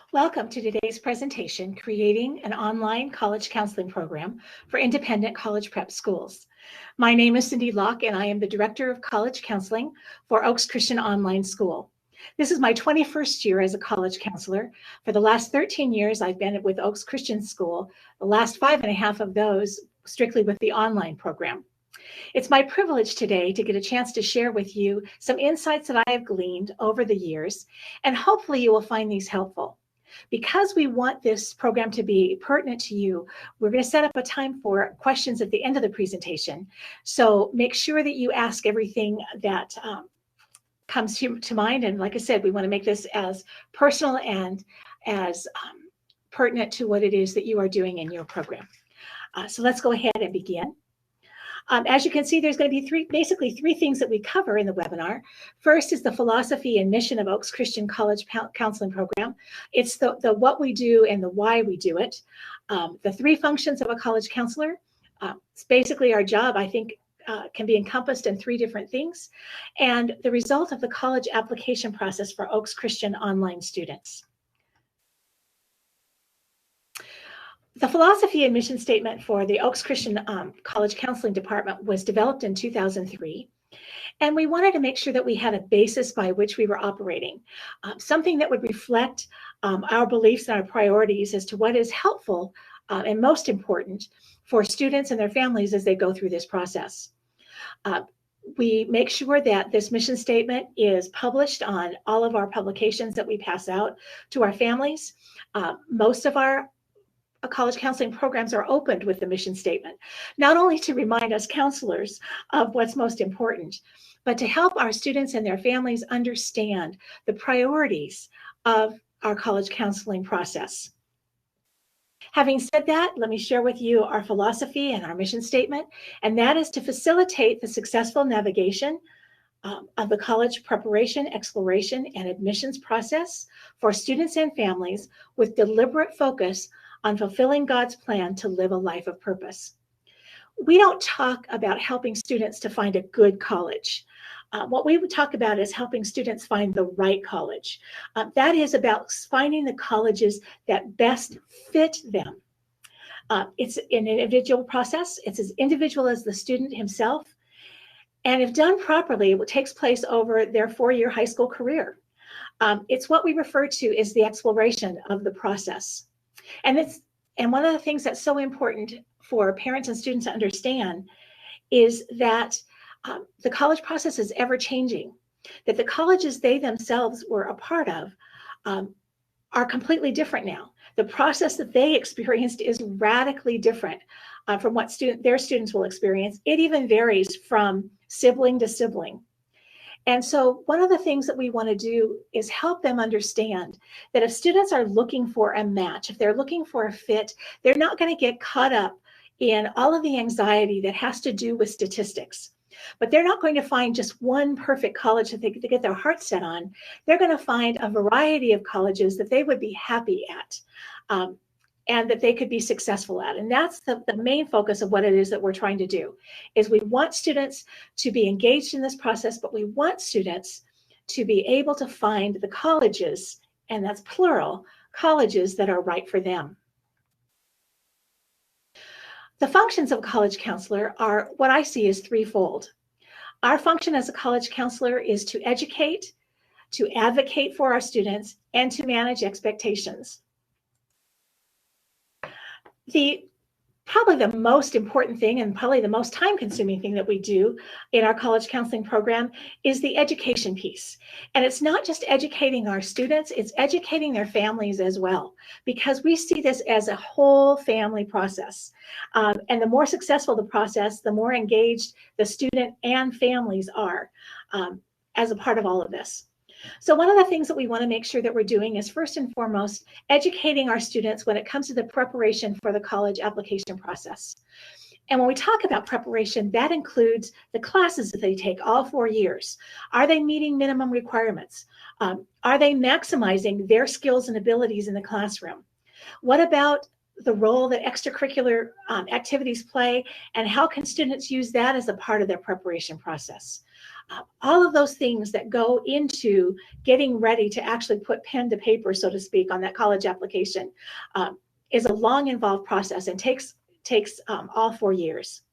Welcome to today's presentation, Creating an Online College Counseling Program for Independent College Prep Schools. My name is Cindy Locke, and I am the Director of College Counseling for Oaks Christian Online School. This is my 21st year as a college counselor. For the last 13 years, I've been with Oaks Christian School, the last 5.5 of those strictly with the online program. It's my privilege today to get a chance to share with you some insights that I have gleaned over the years, and hopefully you will find these helpful. Because we want this program to be pertinent to you, we're going to set up a time for questions at the end of the presentation. So make sure that you ask everything that comes to mind. And like I said, we want to make this as personal and as pertinent to what it is that you are doing in your program. So let's go ahead and begin. As you can see, there's going to be basically three things that we cover in the webinar. First is the philosophy and mission of Oaks Christian College Counseling Program. It's the what we do and the why we do it. The three functions of a college counselor. It's basically our job, I think, can be encompassed in three different things. And the result of the college application process for Oaks Christian online students. The philosophy and mission statement for the Oaks Christian College Counseling Department was developed in 2003, and we wanted to make sure that we had a basis by which we were operating, something that would reflect our beliefs and our priorities as to what is helpful and most important for students and their families as they go through this process. We make sure that this mission statement is published on all of our publications that we pass out to our families. Most of our college counseling programs are opened with the mission statement, not only to remind us counselors of what's most important, but to help our students and their families understand the priorities of our college counseling process. Having said that, let me share with you our philosophy and our mission statement, and that is to facilitate the successful navigation of the college preparation, exploration, and admissions process for students and families with deliberate focus on fulfilling God's plan to live a life of purpose. We don't talk about helping students to find a good college. What we would talk about is helping students find the right college. That is about finding the colleges that best fit them. It's an individual process. It's as individual as the student himself. And if done properly, it takes place over their 4-year high school career. It's what we refer to as the exploration of the process. And one of the things that's so important for parents and students to understand is that the college process is ever changing, that the colleges they themselves were a part of are completely different now. The process that they experienced is radically different from what their students will experience. It even varies from sibling to sibling. And so one of the things that we want to do is help them understand that if students are looking for a match, if they're looking for a fit, they're not going to get caught up in all of the anxiety that has to do with statistics. But they're not going to find just one perfect college that they get their heart set on. They're going to find a variety of colleges that they would be happy at. And that they could be successful at. And that's the main focus of what it is that we're trying to do, is we want students to be engaged in this process, but we want students to be able to find the colleges, and that's plural, colleges that are right for them. The functions of a college counselor are what I see as threefold. Our function as a college counselor is to educate, to advocate for our students, and to manage expectations. Probably the most important thing and probably the most time-consuming thing that we do in our college counseling program is the education piece. And it's not just educating our students, it's educating their families as well, because we see this as a whole family process. And the more successful the process, the more engaged the student and families are as a part of all of this. So one of the things that we want to make sure that we're doing is first and foremost, educating our students when it comes to the preparation for the college application process. And when we talk about preparation, that includes the classes that they take all 4 years. Are they meeting minimum requirements? Are they maximizing their skills and abilities in the classroom? What about the role that extracurricular activities play, and how can students use that as a part of their preparation process? All of those things that go into getting ready to actually put pen to paper, so to speak, on that college application is a long, involved process and takes all 4 years.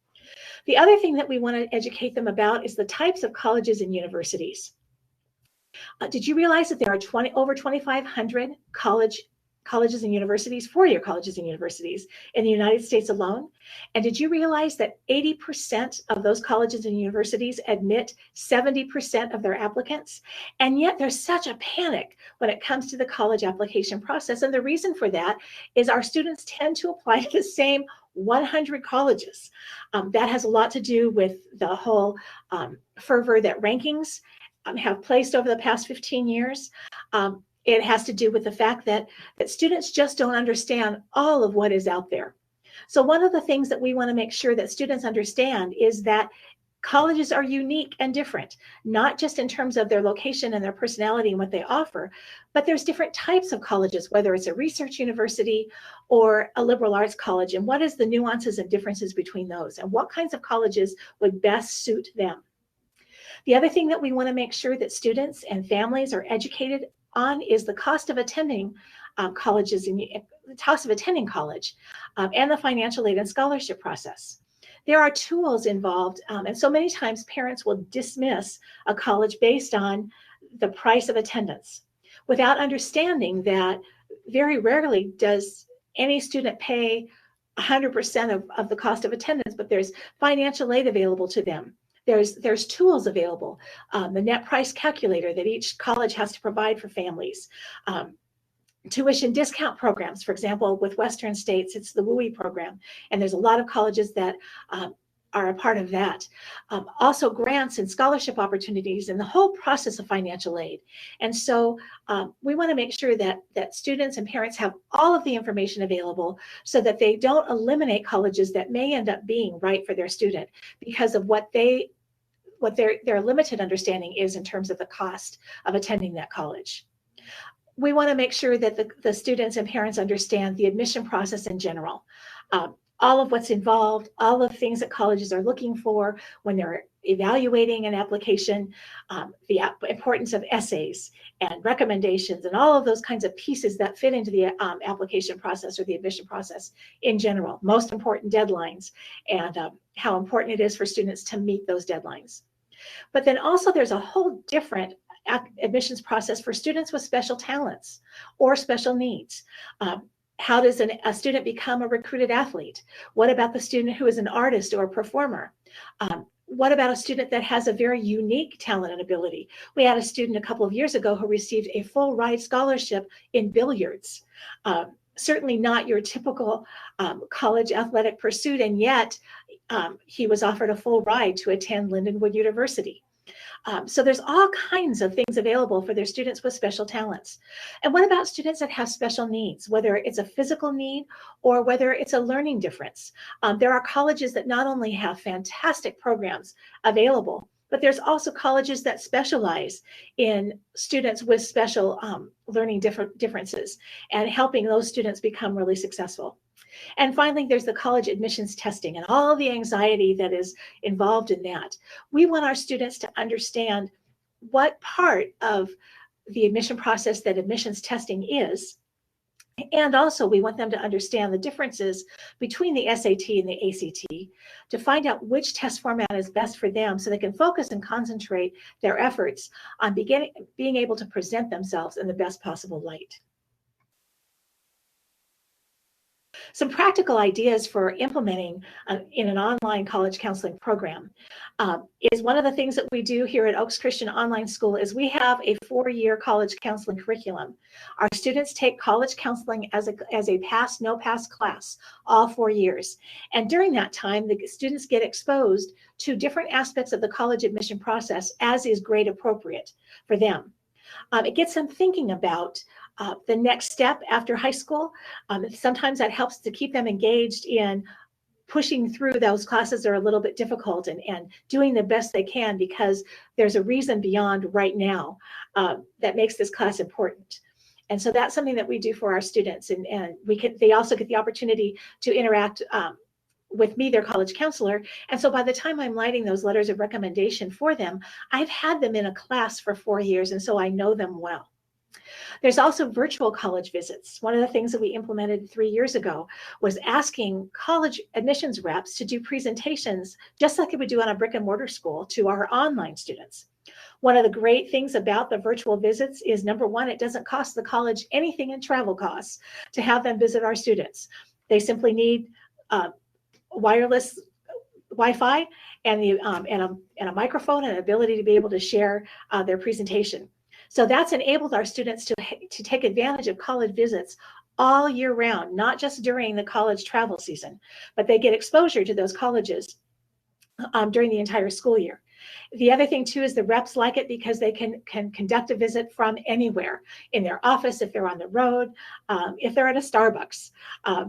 The other thing that we want to educate them about is the types of colleges and universities. Did you realize that there are over 2,500 colleges and universities, four-year colleges and universities in the United States alone? And did you realize that 80% of those colleges and universities admit 70% of their applicants? And yet there's such a panic when it comes to the college application process. And the reason for that is our students tend to apply to the same 100 colleges. That has a lot to do with the whole fervor that rankings have placed over the past 15 years. It has to do with the fact that students just don't understand all of what is out there. So one of the things that we want to make sure that students understand is that colleges are unique and different, not just in terms of their location and their personality and what they offer, but there's different types of colleges, whether it's a research university or a liberal arts college, and what is the nuances and differences between those, and what kinds of colleges would best suit them. The other thing that we want to make sure that students and families are educated on is the cost of attending colleges, and the cost of attending college, and the financial aid and scholarship process. There are tools involved, and so many times parents will dismiss a college based on the price of attendance without understanding that very rarely does any student pay 100% of the cost of attendance, but there's financial aid available to them. There's tools available, the net price calculator that each college has to provide for families, tuition discount programs. For example, with Western states, it's the WUI program, and there's a lot of colleges that are a part of that. Also grants and scholarship opportunities and the whole process of financial aid. And so we want to make sure that students and parents have all of the information available so that they don't eliminate colleges that may end up being right for their student because of what their limited understanding is in terms of the cost of attending that college. We want to make sure that the students and parents understand the admission process in general, all of what's involved, all of the things that colleges are looking for when they're evaluating an application, the importance of essays and recommendations and all of those kinds of pieces that fit into the application process or the admission process in general, most important deadlines, and how important it is for students to meet those deadlines. But then also there's a whole different admissions process for students with special talents or special needs. How does a student become a recruited athlete? What about the student who is an artist or a performer? What about a student that has a very unique talent and ability? We had a student a couple of years ago who received a full ride scholarship in billiards. Certainly not your typical college athletic pursuit, and yet he was offered a full ride to attend Lindenwood University. So there's all kinds of things available for their students with special talents. And what about students that have special needs, whether it's a physical need or whether it's a learning difference? There are colleges that not only have fantastic programs available, but there's also colleges that specialize in students with special learning differences and helping those students become really successful. And finally, there's the college admissions testing and all the anxiety that is involved in that. We want our students to understand what part of the admission process that admissions testing is. And also, we want them to understand the differences between the SAT and the ACT to find out which test format is best for them so they can focus and concentrate their efforts on being able to present themselves in the best possible light. Some practical ideas for implementing in an online college counseling program is one of the things that we do here at Oaks Christian Online School is we have a 4-year college counseling curriculum. Our students take college counseling as a pass, no pass class all 4 years. And during that time, the students get exposed to different aspects of the college admission process as is grade appropriate for them. It gets them thinking about the next step after high school. Sometimes that helps to keep them engaged in pushing through those classes that are a little bit difficult and doing the best they can because there's a reason beyond right now that makes this class important. And so that's something that we do for our students. And they also get the opportunity to interact with me, their college counselor. And so by the time I'm writing those letters of recommendation for them, I've had them in a class for 4 years, and so I know them well. There's also virtual college visits. One of the things that we implemented 3 years ago was asking college admissions reps to do presentations just like it would do on a brick and mortar school to our online students. One of the great things about the virtual visits is, number one, it doesn't cost the college anything in travel costs to have them visit our students. They simply need wireless Wi-Fi and a microphone and an ability to be able to share their presentation. So that's enabled our students to take advantage of college visits all year round, not just during the college travel season, but they get exposure to those colleges during the entire school year. The other thing too is the reps like it because they can conduct a visit from anywhere in their office, if they're on the road, if they're at a Starbucks,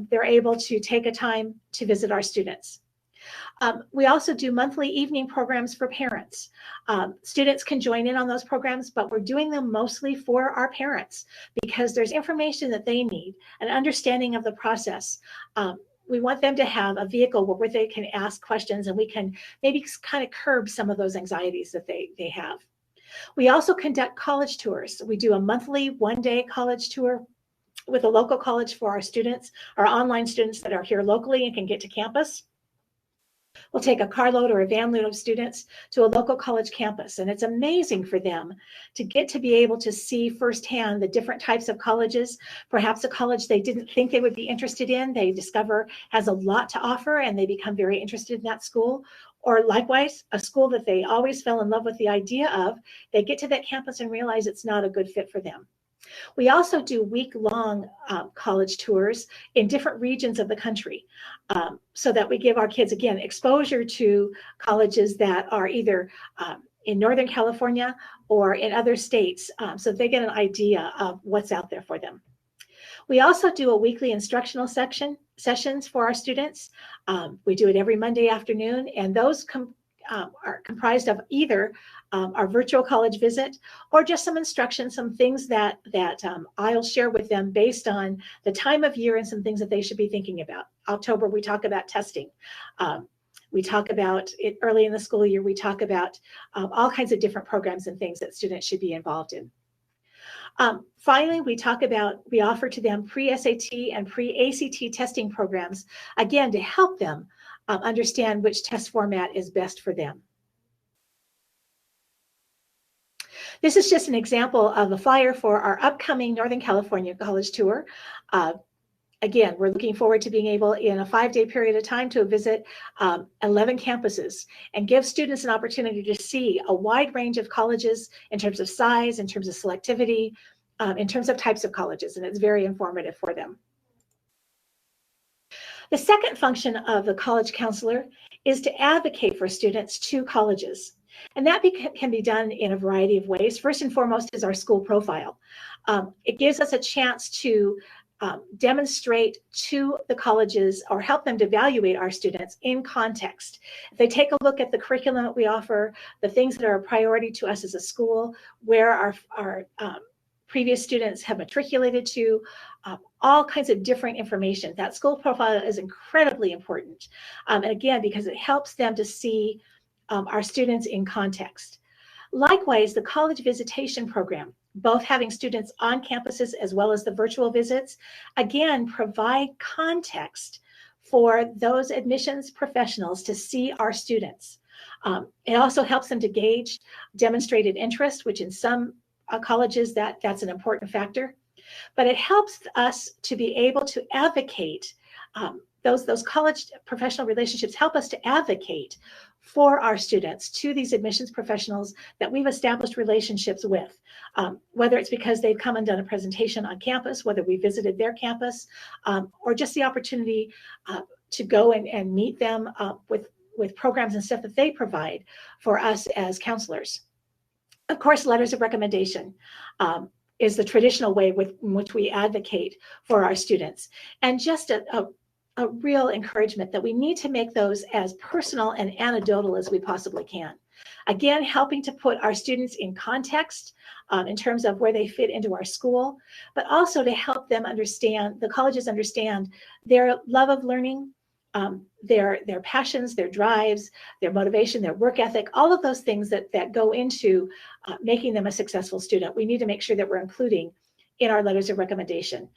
they're able to take a time to visit our students. We also do monthly evening programs for parents. Students can join in on those programs, but we're doing them mostly for our parents because there's information that they need, an understanding of the process. We want them to have a vehicle where they can ask questions and we can maybe kind of curb some of those anxieties that they have. We also conduct college tours. We do a monthly one-day college tour with a local college for our students, our online students that are here locally and can get to campus. We'll take a carload or a van load of students to a local college campus, and it's amazing for them to get to be able to see firsthand the different types of colleges. Perhaps a college they didn't think they would be interested in, they discover has a lot to offer and they become very interested in that school. Or likewise, a school that they always fell in love with the idea of, they get to that campus and realize it's not a good fit for them. We also do week-long college tours in different regions of the country so that we give our kids, again, exposure to colleges that are either in Northern California or in other states so they get an idea of what's out there for them. We also do a weekly instructional sessions for our students. We do it every Monday afternoon, and those are comprised of either our virtual college visit or just some instruction, some things that I'll share with them based on the time of year and some things that they should be thinking about. October, we talk about testing. We talk about it early in the school year. We talk about all kinds of different programs and things that students should be involved in. Finally, we offer to them pre-SAT and pre-ACT testing programs, again, to help them understand which test format is best for them. This is just an example of the flyer for our upcoming Northern California College Tour. Again, we're looking forward to being able in a 5-day period of time to visit 11 campuses and give students an opportunity to see a wide range of colleges in terms of size, in terms of selectivity, in terms of types of colleges, and it's very informative for them. The second function of the college counselor is to advocate for students to colleges. And that can be done in a variety of ways. First and foremost is our school profile. It gives us a chance to demonstrate to the colleges or help them to evaluate our students in context. If they take a look at the curriculum that we offer, the things that are a priority to us as a school, where our previous students have matriculated to, all kinds of different information. That school profile is incredibly important. And again, because it helps them to see our students in context. Likewise, the college visitation program, both having students on campuses as well as the virtual visits, again, provide context for those admissions professionals to see our students. It also helps them to gauge demonstrated interest, which in some colleges that's an important factor. But it helps us to be able to advocate. Those college professional relationships help us to advocate for our students to these admissions professionals that we've established relationships with, whether it's because they've come and done a presentation on campus, whether we visited their campus, or just the opportunity to go and meet them with programs and stuff that they provide for us as counselors. Of course, letters of recommendation is the traditional way in which we advocate for our students. And just a real encouragement that we need to make those as personal and anecdotal as we possibly can. Again, helping to put our students in context in terms of where they fit into our school, but also to help them understand, the colleges understand their love of learning, their passions, their drives, their motivation, their work ethic, all of those things that go into making them a successful student. We need to make sure that we're including in our letters of recommendation.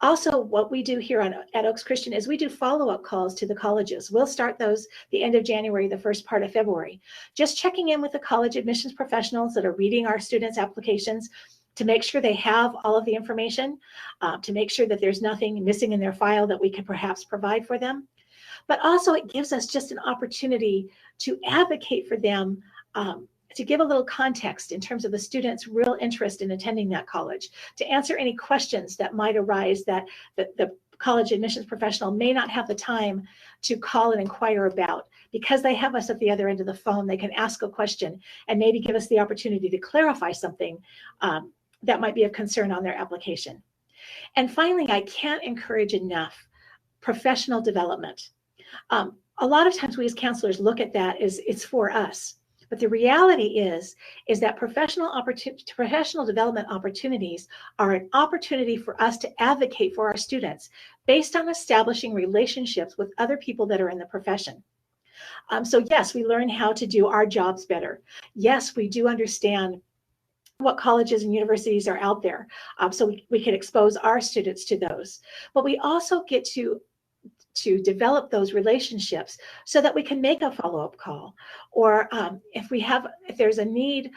Also, what we do here at Oaks Christian is we do follow-up calls to the colleges. We'll start those the end of January, the first part of February, just checking in with the college admissions professionals that are reading our students' applications to make sure they have all of the information, to make sure that there's nothing missing in their file that we can perhaps provide for them. But also it gives us just an opportunity to advocate for them, to give a little context in terms of the student's real interest in attending that college, to answer any questions that might arise that the college admissions professional may not have the time to call and inquire about. Because they have us at the other end of the phone, they can ask a question and maybe give us the opportunity to clarify something that might be of concern on their application. And finally, I can't encourage enough professional development. A lot of times we as counselors look at that as it's for us. But the reality is that professional development opportunities are an opportunity for us to advocate for our students based on establishing relationships with other people that are in the profession. So yes, we learn how to do our jobs better. Yes, we do understand what colleges and universities are out there, so we can expose our students to those. But we also get to develop those relationships so that we can make a follow-up call, or if there's a need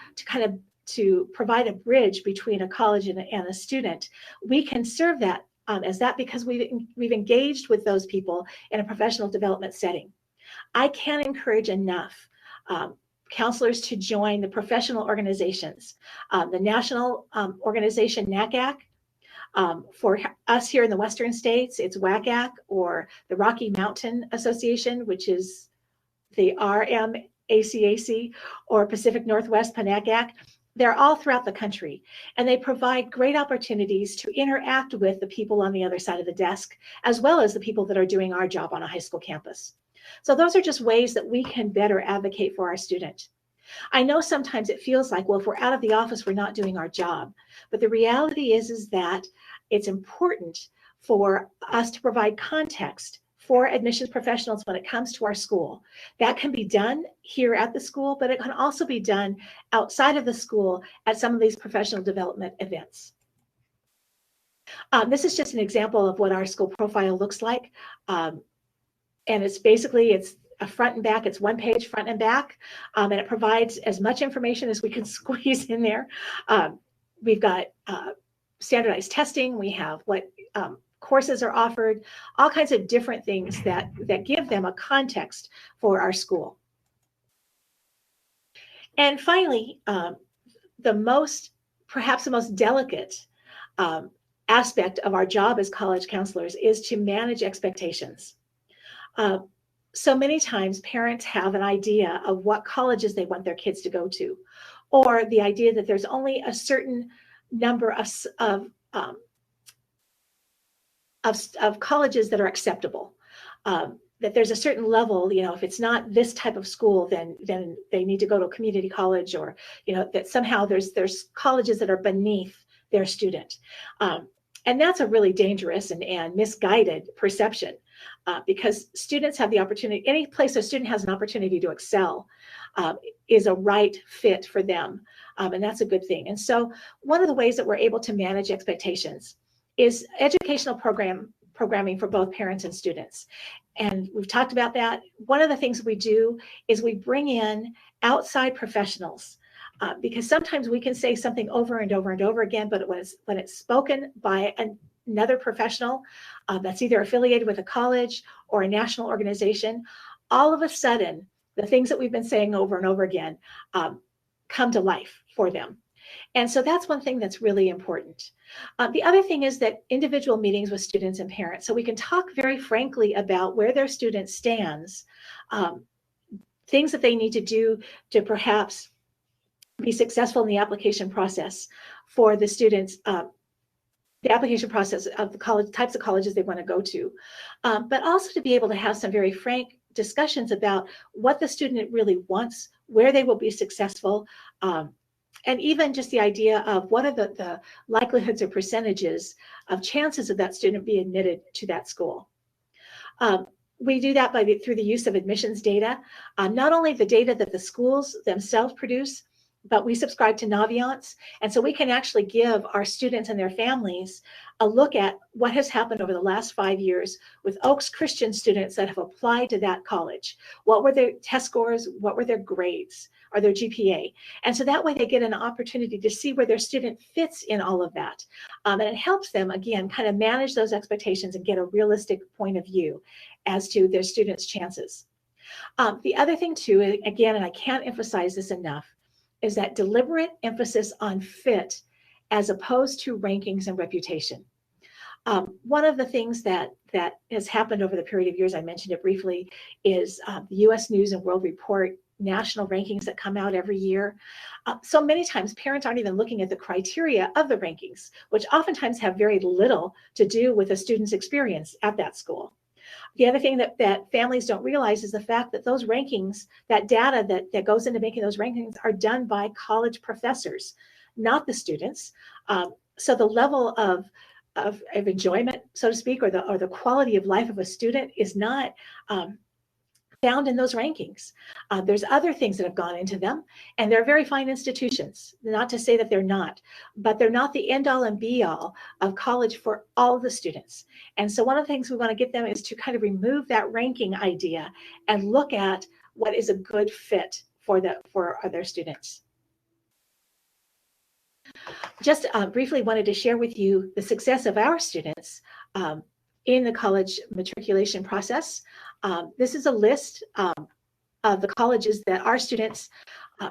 to provide a bridge between a college and a student, we can serve that as that because we've engaged with those people in a professional development setting. I can't encourage enough counselors to join the professional organizations, the national organization NACAC. For us here in the Western States, it's WACAC, or the Rocky Mountain Association, which is the RMACAC, or Pacific Northwest PNACAC. They're all throughout the country, and they provide great opportunities to interact with the people on the other side of the desk, as well as the people that are doing our job on a high school campus. So those are just ways that we can better advocate for our student. I know sometimes it feels like, well, if we're out of the office, we're not doing our job. But the reality is that it's important for us to provide context for admissions professionals when it comes to our school. That can be done here at the school, but it can also be done outside of the school at some of these professional development events. This is just an example of what our school profile looks like. And it's a front and back. It's one page, front and back, and it provides as much information as we can squeeze in there. We've got standardized testing. We have what courses are offered, all kinds of different things that give them a context for our school. And finally, perhaps the most delicate aspect of our job as college counselors is to manage expectations. So many times parents have an idea of what colleges they want their kids to go to, or the idea that there's only a certain number of colleges that are acceptable, that there's a certain level, if it's not this type of school, then they need to go to a community college, or, that somehow there's colleges that are beneath their student. And that's a really dangerous and misguided perception, because students have the opportunity, any place a student has an opportunity to excel is a right fit for them. And that's a good thing. And so one of the ways that we're able to manage expectations is educational programming for both parents and students. And we've talked about that. One of the things we do is we bring in outside professionals, because sometimes we can say something over and over and over again, but when it's spoken by another professional that's either affiliated with a college or a national organization, all of a sudden, the things that we've been saying over and over again come to life for them. And so that's one thing that's really important. The other thing is that individual meetings with students and parents, so we can talk very frankly about where their student stands, things that they need to do to perhaps be successful in the application process for the students, the application process of the college, types of colleges they want to go to, but also to be able to have some very frank discussions about what the student really wants, where they will be successful, and even just the idea of what are the likelihoods or percentages of chances of that student being admitted to that school. We do that through the use of admissions data, not only the data that the schools themselves produce, but we subscribe to Naviance. And so we can actually give our students and their families a look at what has happened over the last 5 years with Oaks Christian students that have applied to that college. What were their test scores? What were their grades or their GPA? And so that way they get an opportunity to see where their student fits in all of that. And it helps them, again, kind of manage those expectations and get a realistic point of view as to their students' chances. The other thing too, again, and I can't emphasize this enough, is that deliberate emphasis on fit as opposed to rankings and reputation. One of the things that has happened over the period of years, I mentioned it briefly, is the U.S. News and World Report national rankings that come out every year. So many times parents aren't even looking at the criteria of the rankings, which oftentimes have very little to do with a student's experience at that school. The other thing that families don't realize is the fact that those rankings, that data that goes into making those rankings are done by college professors, not the students. So the level of enjoyment, so to speak, or the quality of life of a student is not found in those rankings. There's other things that have gone into them, and they're very fine institutions. Not to say that they're not, but they're not the end all and be all of college for all the students. And so one of the things we want to get them is to kind of remove that ranking idea and look at what is a good fit for their students. Just briefly wanted to share with you the success of our students in the college matriculation process. This is a list of the colleges that our students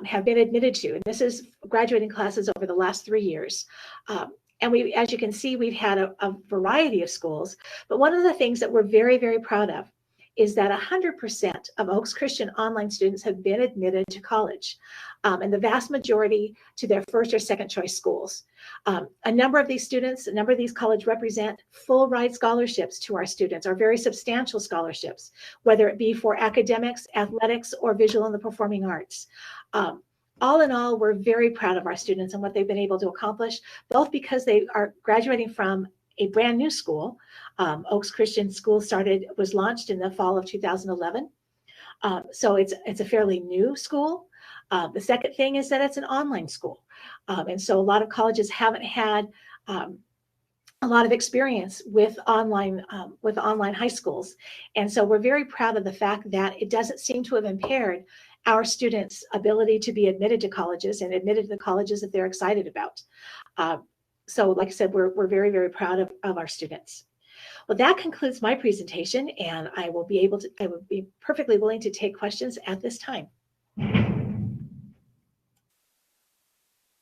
have been admitted to. And this is graduating classes over the last 3 years. And we, as you can see, we've had a variety of schools. But one of the things that we're very, very proud of is that 100% of Oaks Christian online students have been admitted to college, and the vast majority to their first or second choice schools. A number of these students, a number of these colleges represent full ride scholarships to our students, or very substantial scholarships, whether it be for academics, athletics, or visual and the performing arts. All in all, we're very proud of our students and what they've been able to accomplish, both because they are graduating from a brand new school. Oaks Christian School was launched in the fall of 2011. So it's a fairly new school. The second thing is that it's an online school. And so a lot of colleges haven't had a lot of experience with online high schools. And so we're very proud of the fact that it doesn't seem to have impaired our students' ability to be admitted to colleges and admitted to the colleges that they're excited about. So like I said, we're very, very proud of our students. Well, that concludes my presentation, and I would be perfectly willing to take questions at this time.